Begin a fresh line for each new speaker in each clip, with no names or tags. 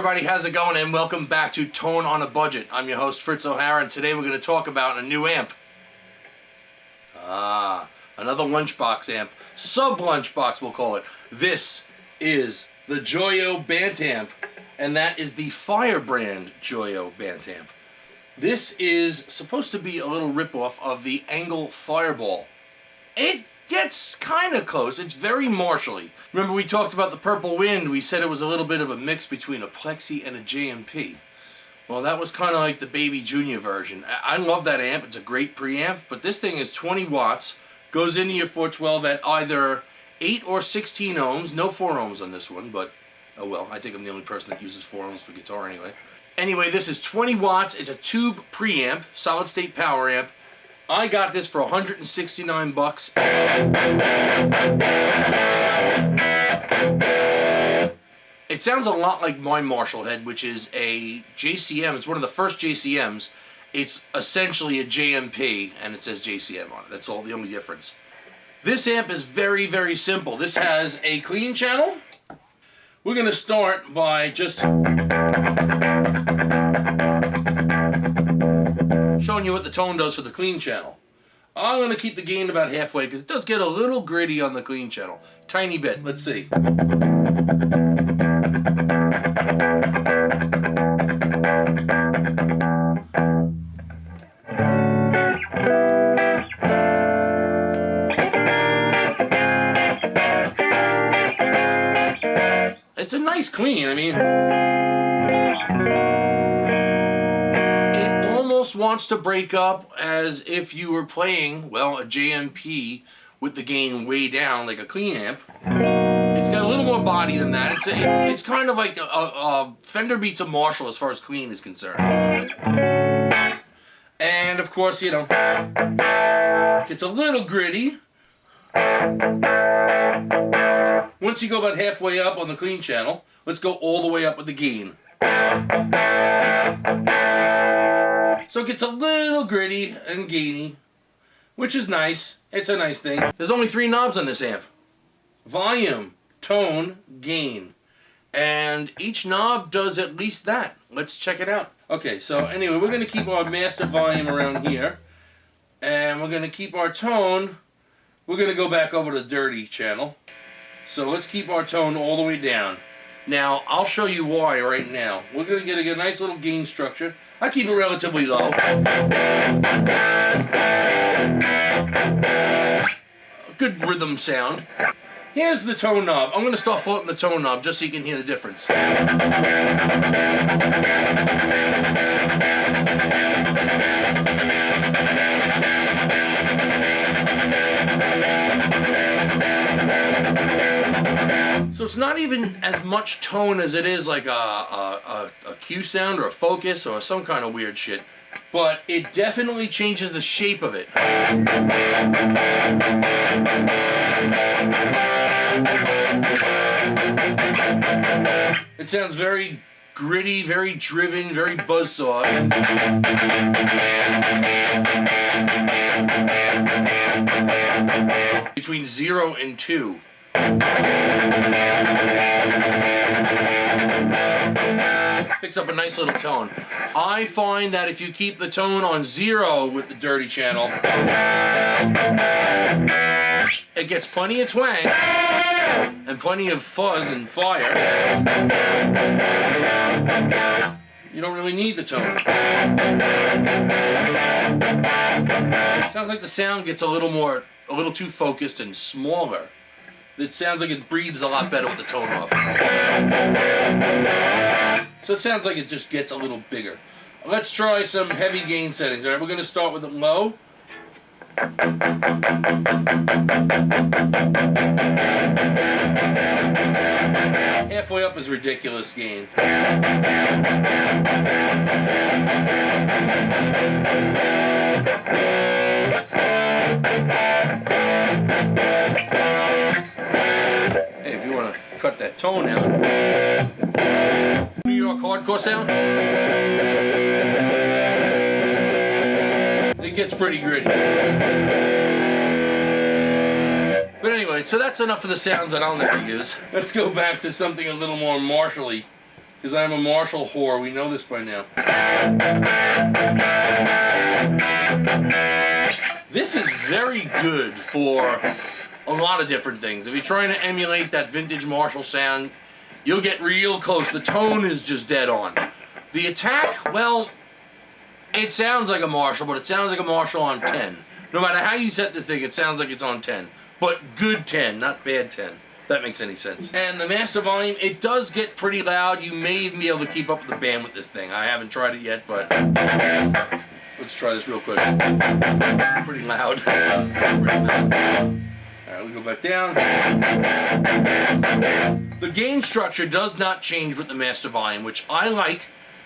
everybody, how's it going? And welcome back to Tone on a Budget. I'm your host Fritz, and today we're going to talk about a new amp. Another lunchbox amp. Sub-lunchbox we'll call it. This is the JOYO BanTamP, and that is the FIREBRAND JOYO BanTamP. This is supposed to be a little ripoff of the Angle Fireball. It gets kind of close. It's very Marshall-y. Remember we talked about the Purple Wind? We said it was a little bit of a mix between a Plexi and a JMP. Well, that was kind of like the Baby Junior version. I love that amp. It's a great preamp, but this thing is 20 watts. Goes into your 412 at either 8 or 16 ohms. No 4 ohms on this one, but oh well. I think I'm the only person that uses 4 ohms for guitar anyway. Anyway, this is 20 watts. It's a tube preamp, solid state power amp. I got this for 169 bucks. It sounds a lot like my Marshall head, which is a JCM. It's one of the first JCMs. It's essentially a JMP, and it says JCM on it. That's all, the only difference. This amp is very, very simple. This has a clean channel. We're going to start by just showing you what the tone does for the clean channel. I'm going to keep the gain about halfway because it does get a little gritty on the clean channel. Tiny bit. Let's see. It's a nice clean. I mean, it almost wants to break up as if you were playing, well, a JMP with the gain way down, like a clean amp. It's got a little more body than that. It's kind of like a Fender beats a Marshall as far as clean is concerned. And of course, you know, it's a little gritty. Once you go about halfway up on the clean channel, let's go all the way up with the gain. So it gets a little gritty and gainy, which is nice. It's a nice thing. There's only 3 knobs on this amp. Volume, tone, gain. And each knob does at least that. Let's check it out. Okay, so anyway, we're going to keep our master volume around here. And we're going to keep our tone. We're going to go back over to the dirty channel. So let's keep our tone all the way down. Now, I'll show you why right now. We're going to get a nice little gain structure. I keep it relatively low. Good rhythm sound. Here's the tone knob. I'm going to start floating the tone knob just so you can hear the difference. So it's not even as much tone as it is like a Q sound or a focus or some kind of weird shit. But it definitely changes the shape of it. It sounds very gritty, very driven, very buzzsaw. Between 0 and 2. Picks up a nice little tone. I find that if you keep the tone on 0 with the dirty channel, it gets plenty of twang and plenty of fuzz and fire. You don't really need the tone. Sounds like the sound gets a little too focused and smaller. It sounds like it breathes a lot better with the tone off. So it sounds like it just gets a little bigger. Let's try some heavy gain settings. All right, we're going to start with it low. Halfway up is ridiculous gain. Hey, if you want to cut that tone out. New York hardcore sound. It gets pretty gritty. But anyway, so that's enough of the sounds that I'll never use. Let's go back to something a little more Marshall-y. because I'm a Marshall whore. We know this by now. This is very good for a lot of different things. If you're trying to emulate that vintage Marshall sound, you'll get real close. The tone is just dead on. The attack, well, it sounds like a Marshall, but it sounds like a Marshall on 10. No matter how you set this thing, it sounds like it's on 10. But good 10, not bad 10. If that makes any sense. And the master volume, it does get pretty loud. You may even be able to keep up with the band with this thing. I haven't tried it yet, but let's try this real quick. Pretty loud. Alright, we go back down. The gain structure does not change with the master volume, which I like.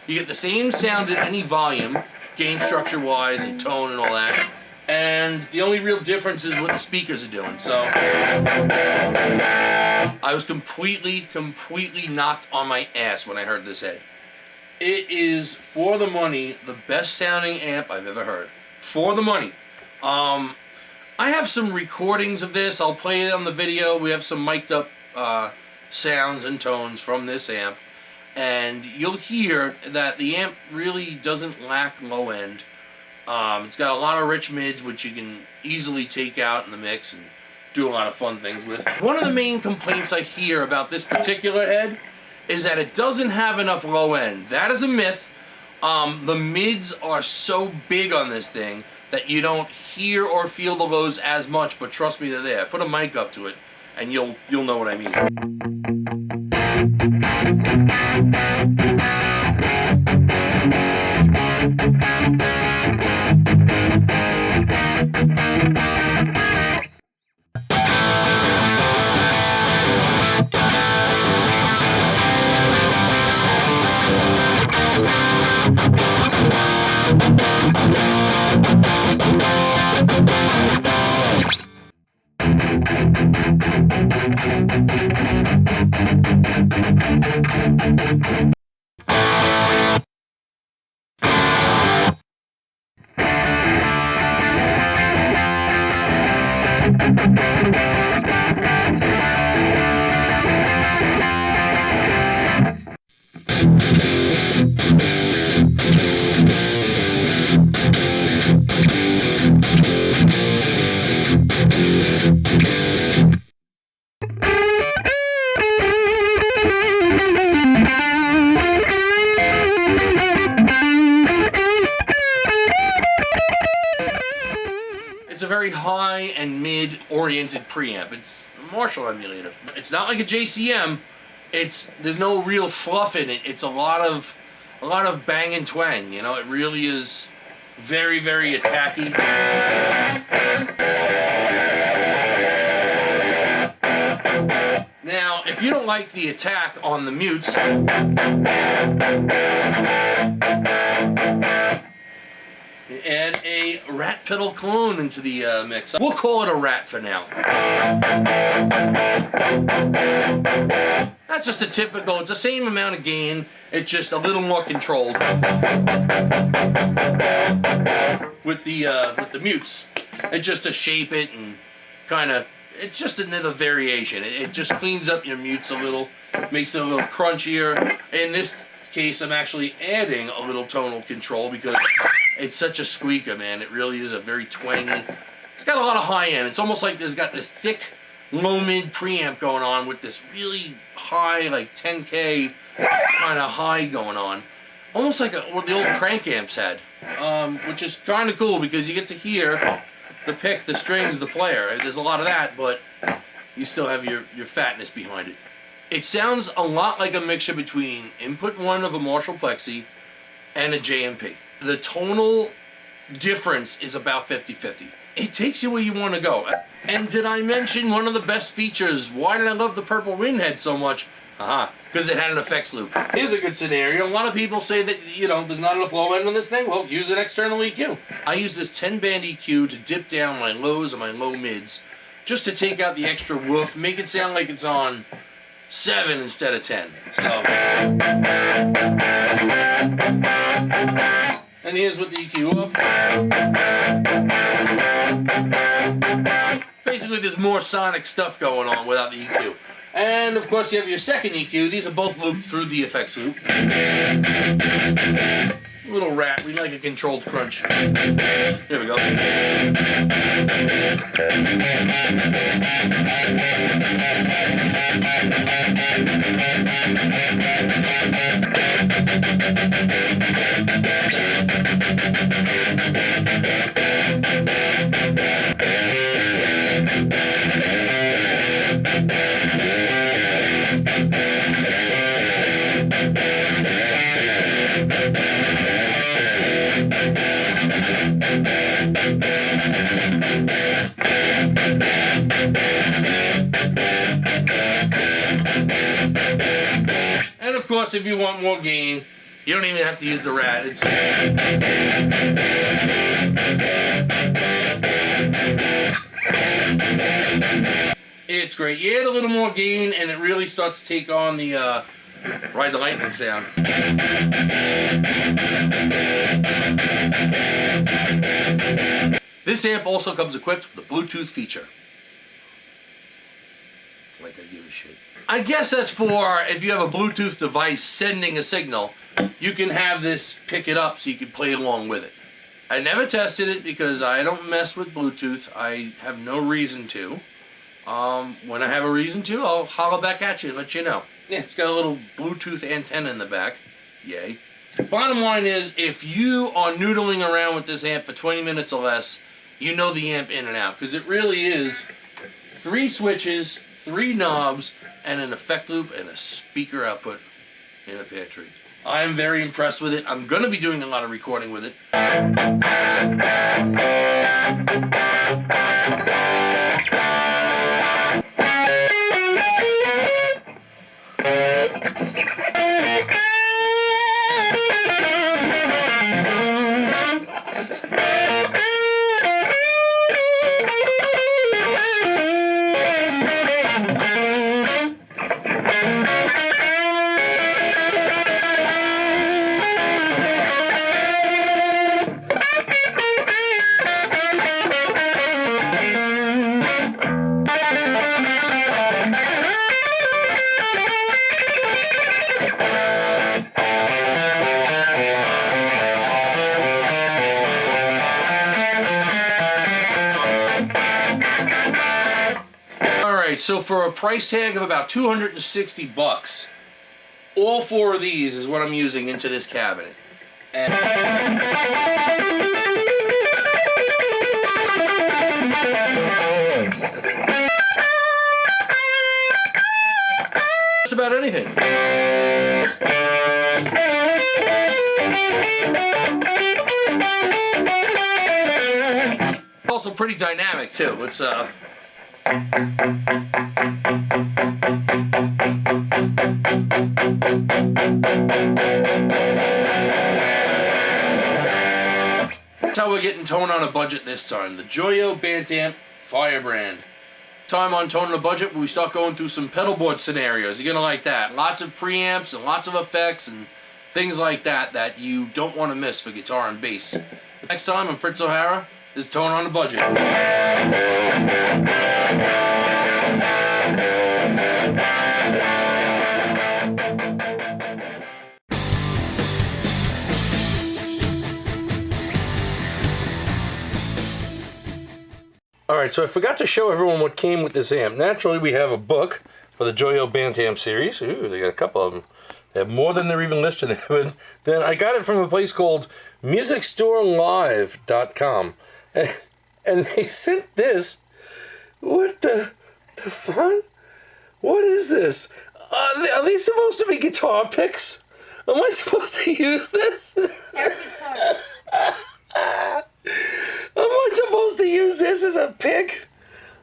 You get the same sound at any volume, gain structure wise and tone and all that. And the only real difference is what the speakers are doing. So I was completely knocked on my ass when I heard this head. It is, for the money, the best sounding amp I've ever heard. For the money. I have some recordings of this. I'll play it on the video. We have some mic'd up sounds and tones from this amp. And you'll hear that the amp really doesn't lack low end. It's got a lot of rich mids, which you can easily take out in the mix and do a lot of fun things with. One of the main complaints I hear about this particular head is that it doesn't have enough low end. That is a myth. The mids are so big on this thing that you don't hear or feel the lows as much, but trust me, they're there. Put a mic up to it, and you'll know what I mean. It's a very high and mid-oriented preamp. It's a Marshall emulator. It's not like a JCM. There's no real fluff in it. It's a lot of bang and twang. You know, it really is very, very attacky. Now, if you don't like the attack on the mutes, add a rat pedal clone into the mix. We'll call it a rat for now. That's just a typical, it's the same amount of gain, it's just a little more controlled with the mutes. It's just to shape it and kind of, it's just another variation. It just cleans up your mutes a little, makes it a little crunchier. In this case, I'm actually adding a little tonal control because it's such a squeaker, man. It really is a very twangy. It's got a lot of high end. It's almost like there's got this thick, low mid preamp going on with this really high, like 10K kind of high going on. Almost like what the old crank amps had, which is kind of cool because you get to hear the pick, the strings, the player. There's a lot of that, but you still have your fatness behind it. It sounds a lot like a mixture between input 1 of a Marshall Plexi and a JMP. The tonal difference is about 50-50. It takes you where you want to go. And did I mention one of the best features? Why did I love the Purple Wind head so much? Because it had an effects loop. Here's a good scenario. A lot of people say that, you know, there's not enough low end on this thing. Well, use an external EQ. I use this 10-band EQ to dip down my lows and my low mids, just to take out the extra woof, make it sound like it's on 7 instead of 10. So, and here's with the EQ off. Basically, there's more sonic stuff going on without the EQ. And of course you have your second EQ. These are both looped through the effects loop. Little rat, we like a controlled crunch. Here we go. And of course, if you want more gain, you don't even have to use the rat. It's great. You add a little more gain, and it really starts to take on the Ride the Lightning sound. This amp also comes equipped with a Bluetooth feature. Like I give a shit. I guess that's for if you have a Bluetooth device sending a signal, you can have this pick it up so you can play along with it. I never tested it because I don't mess with Bluetooth. I have no reason to. When I have a reason to, I'll holler back at you and let you know. Yeah, it's got a little Bluetooth antenna in the back. Yay. Bottom line is, if you are noodling around with this amp for 20 minutes or less, you know the amp in and out. Because it really is 3 switches, 3 knobs, and an effect loop and a speaker output in a pear tree. I'm very impressed with it. I'm going to be doing a lot of recording with it. So for a price tag of about 260 bucks, all 4 of these is what I'm using into this cabinet. And just about anything. Also pretty dynamic too. It's that's how we're getting Tone on a Budget this time. The JOYO BanTamP FIREBRAND. Time on Tone on a Budget, we start going through some pedal board scenarios. You're gonna like that. Lots of preamps and lots of effects and things like that that you don't want to miss for guitar and bass. Next time, I'm Fritz O'Hara. This is Tone on a Budget. Alright, so I forgot to show everyone what came with this amp. Naturally, we have a book for the JOYO BanTamP series. Ooh, they got a couple of them. They have more than they're even listed. But then I got it from a place called MusicStoreLive.com. And they sent this. What the fuck? What is this? Are these supposed to be guitar picks? Am I supposed to use this? Am I supposed to use this as a pick?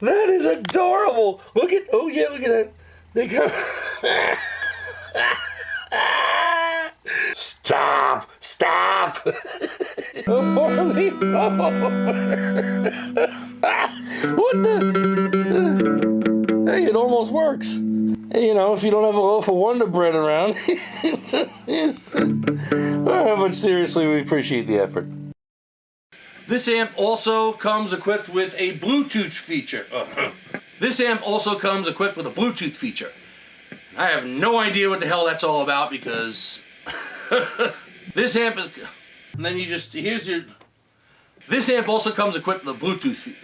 That is adorable. Look at, oh yeah, look at that. They come. Stop! Stop! What the? Hey, it almost works. You know, if you don't have a loaf of Wonder Bread around. But seriously, we appreciate the effort. This amp also comes equipped with a Bluetooth feature. This amp also comes equipped with a Bluetooth feature. I have no idea what the hell that's all about because this amp is, and then you just, here's your, this amp also comes equipped with a Bluetooth feature.